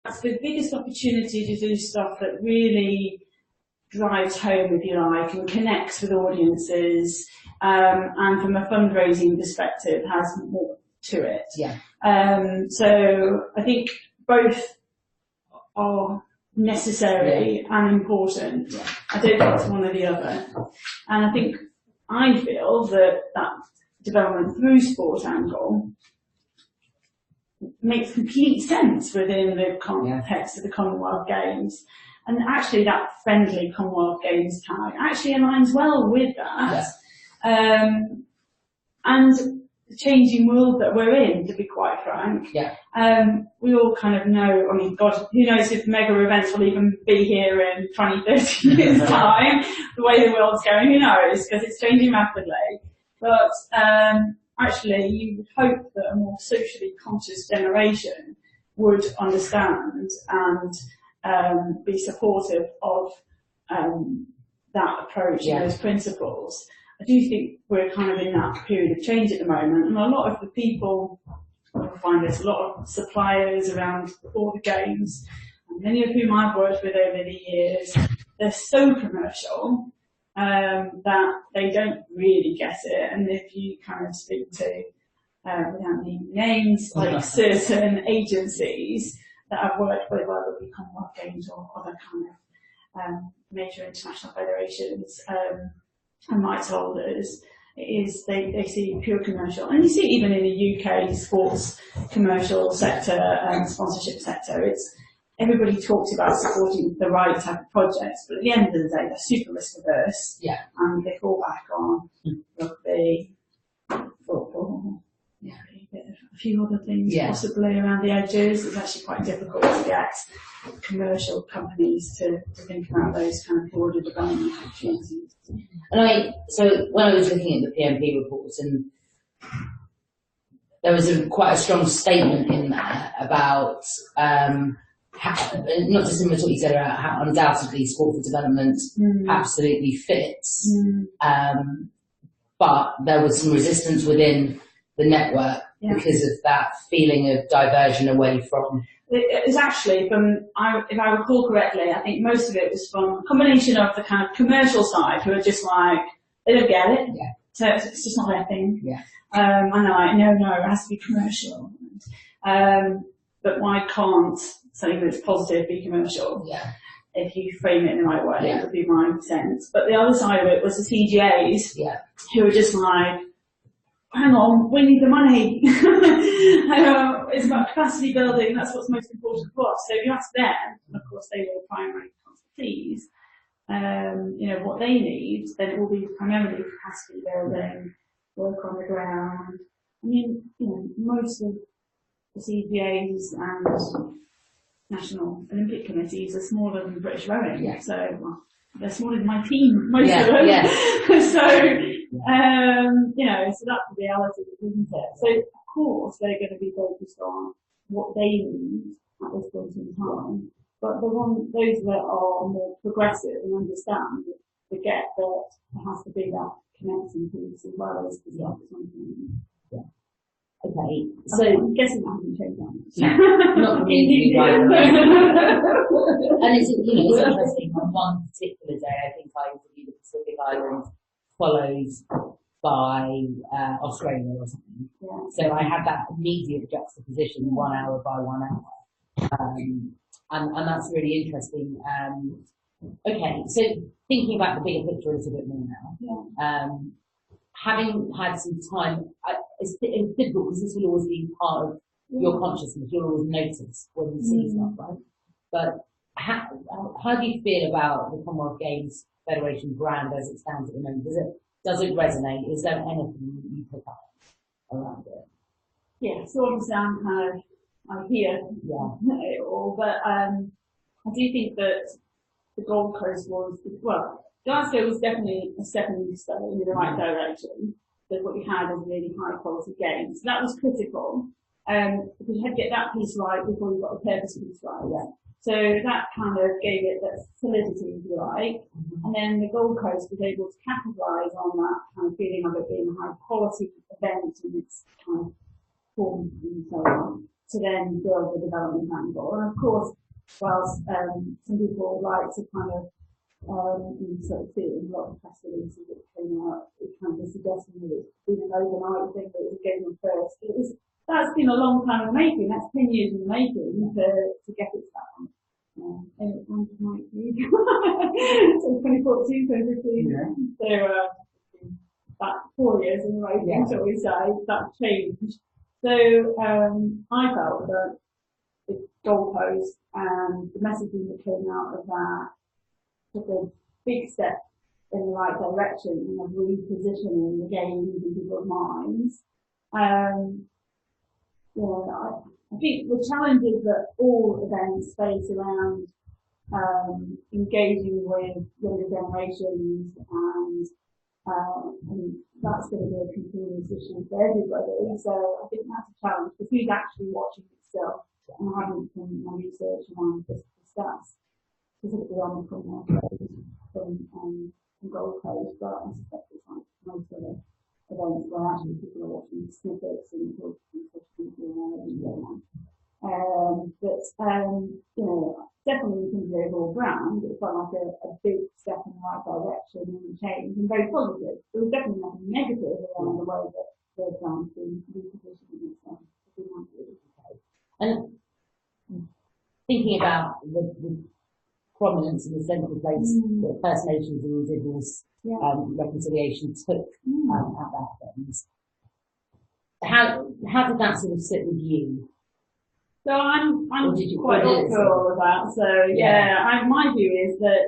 That's the biggest opportunity to do stuff that really drives home, if you like, and connects with audiences, and from a fundraising perspective has more to it. Yeah. So I think both are necessary and important. Yeah. I don't think it's one or the other. And I feel that development through sport angle makes complete sense within the context of the Commonwealth Games. And actually that friendly Commonwealth Games tag actually aligns well with that. Yeah. And the changing world that we're in, to be quite frank. Yeah. We all kind of know, I mean, God, who knows if mega events will even be here in 20, 30 years' time, the way the world's going, who knows, because it's changing rapidly. But actually, you would hope that a more socially conscious generation would understand and be supportive of that approach and those principles. I do think we're kind of in that period of change at the moment, and a lot of the people, I find there's a lot of suppliers around all the games, and many of whom I've worked with over the years, they're so commercial that they don't really get it. And if you kind of speak to, without naming names, like certain agencies that I've worked with, whether it be Commonwealth Games or other kind of major international federations and rights holders, is they see pure commercial. And you see even in the UK sports commercial sector and sponsorship sector, it's everybody talks about supporting the right type of projects, but at the end of the day, they're super risk averse. Yeah. And they fall back on rugby, football, a few other things possibly around the edges. It's actually quite difficult to get commercial companies to think about those kind of broader development opportunities. And so when I was looking at the PMP reports, and there was quite a strong statement in there about not just in what you said about how undoubtedly sport for development absolutely fits, but there was some resistance within the network because of that feeling of diversion away from. It was actually from, if I recall correctly, I think most of it was from a combination of the kind of commercial side, who are just like, they don't get it, so it's just not their thing. Yeah. And they're like, no, it has to be commercial. But why can't something that's positive be commercial? Yeah. If you frame it in the right way, it would be my sense. But the other side of it was the CGAs, who were just like, hang on, we need the money. It's about capacity building, that's what's most important for us. So if you ask them, and of course they were primary consultees, what they need, then it will be primarily capacity building, work on the ground. I mean, most of the CGAs and National Olympic Committees are smaller than British Rowing, so they're smaller than my team, most of them. So that's the reality, isn't it? So of course they're going to be focused on what they need at this point in time, but those that are more progressive and understand forget that there has to be that connecting piece as well as the something. Okay, so I'm guessing that hasn't changed that much. Not really, and it's interesting. On one particular day, I think I interviewed the Pacific Islands, followed by Australia or something. Yeah. So I had that immediate juxtaposition, 1 hour by 1 hour, and that's really interesting. Okay, so thinking about the bigger picture a little bit more now. Having had some time, it's difficult because this will always be part of your consciousness. You'll always notice when you see stuff, right? But how do you feel about the Commonwealth Games Federation brand as it stands at the moment? Does it resonate? Is there anything you pick up around it? Yeah, so obviously I hear it all, but I do think that the Gold Coast Glasgow was definitely a stepping stone in the right direction. So what we had was really high quality games. So that was critical, because you had to get that piece right before you got the purpose piece right. Yeah. So that kind of gave it that solidity, if you like. And then the Gold Coast was able to capitalise on that kind of feeling of it being a high quality event and its kind of form and so on. to then build the development angle. And of course, whilst some people like to kind of you sort of see it in a lot of press releases that came out, it kind of suggesting that it's been an overnight thing, that it was going on first. That's been a long time in the making. That's 10 years in the making to get it to that point. And it was like, so 2014, 2015. Yeah. So about 4 years in the making, shall we say, that changed. So I felt that the goalpost and the messaging that came out of that took a big step in the right direction of repositioning the game in people's minds. I think the challenges that all events face around engaging with younger generations and that's going to be a continuous issue for everybody. So I think that's a challenge because who's actually watching it still? And I haven't done my research around the stats specifically on the criminal code from Gold Coast, but I suspect it's like most of the events where actually people are watching snippets and talking to people and so on. Definitely in terms of the overall brand, it felt like a big step in the right direction and change, and very positive. There was definitely nothing negative around the way that the brand's been repositioning itself. And thinking about the prominence and the central place that First Nations and Indigenous reconciliation took at that event, how did that sort of sit with you? So I'm quite up for all of that. So my view is that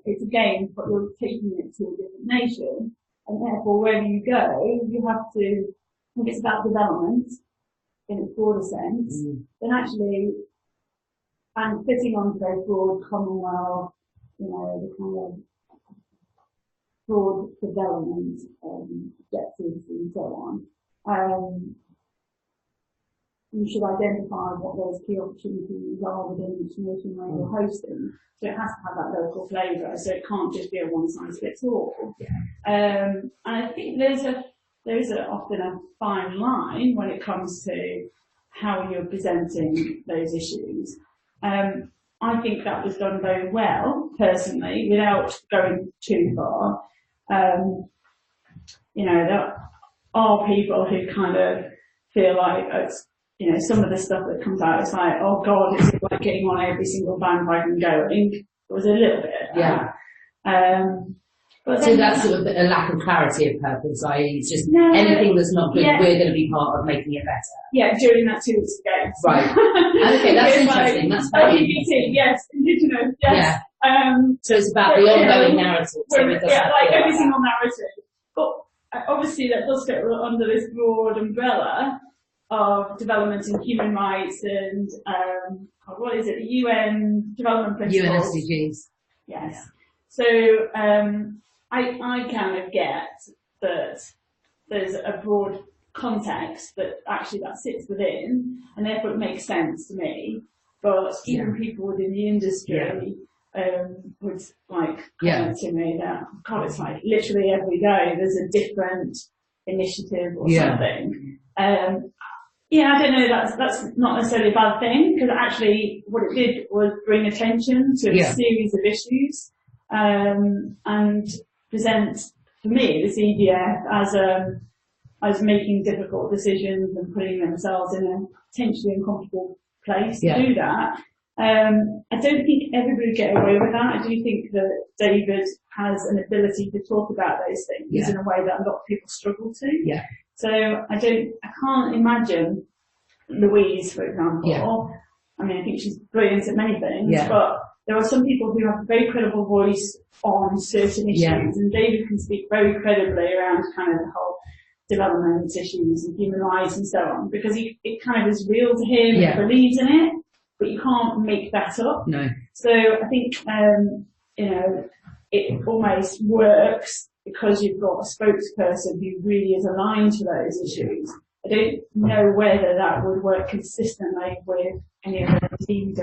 it's a game, but you're taking it to a different nation, and therefore wherever you go, you have to. If it's about development in its broader sense, then actually, and fitting onto those broad Commonwealth, the kind of broad development objectives and so on. You should identify what those key opportunities are within each nation where you're hosting. So it has to have that local flavour, so it can't just be a one-size-fits-all. And I think there's often a fine line when it comes to how you're presenting those issues. I think that was done very well, personally, without going too far. There are people who kind of feel like it's, some of the stuff that comes out, it's like, oh God, it's like getting on every single bandwagon going. It was a little bit of that. But so that's sort of a lack of clarity of purpose, i.e. it's just anything that's not good, we're going to be part of making it better. Yeah, during that 2 weeks ago. Right. Okay, that's interesting. That's very interesting. Yes, Indigenous, yes. Yeah. So it's about the ongoing narrative. So every single narrative. But obviously that does fit under this broad umbrella of development and human rights and, what is it, the UN Development Principles. UN SDGs. Yes. So, I kind of get that there's a broad context that actually that sits within, and therefore it makes sense to me. But even people within the industry would comment to me that, God, it's like literally every day there's a different initiative or something. I don't know, that's not necessarily a bad thing, because actually what it did was bring attention to a series of issues, and present, for me, the CDF as making difficult decisions and putting themselves in a potentially uncomfortable place to do that. I don't think everybody would get away with that. I do think that David has an ability to talk about those things in a way that a lot of people struggle to. So I can't imagine Louise, for example. I mean, I think she's brilliant at many things, but there are some people who have a very credible voice on certain issues, and David can speak very credibly around kind of the whole development issues and human rights and so on, because it kind of is real to him, he believes in it, but you can't make that up. No. So I think, it almost works because you've got a spokesperson who really is aligned to those issues. I don't know whether that would work consistently with any of the teams.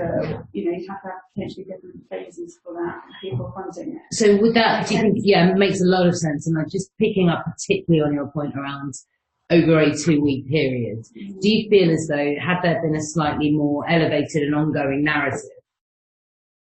You have to have potentially different phases for that, people fronting it. So with that, do you think, it makes a lot of sense. And I'm just picking up particularly on your point around over a 2-week period. Do you feel as though, had there been a slightly more elevated and ongoing narrative,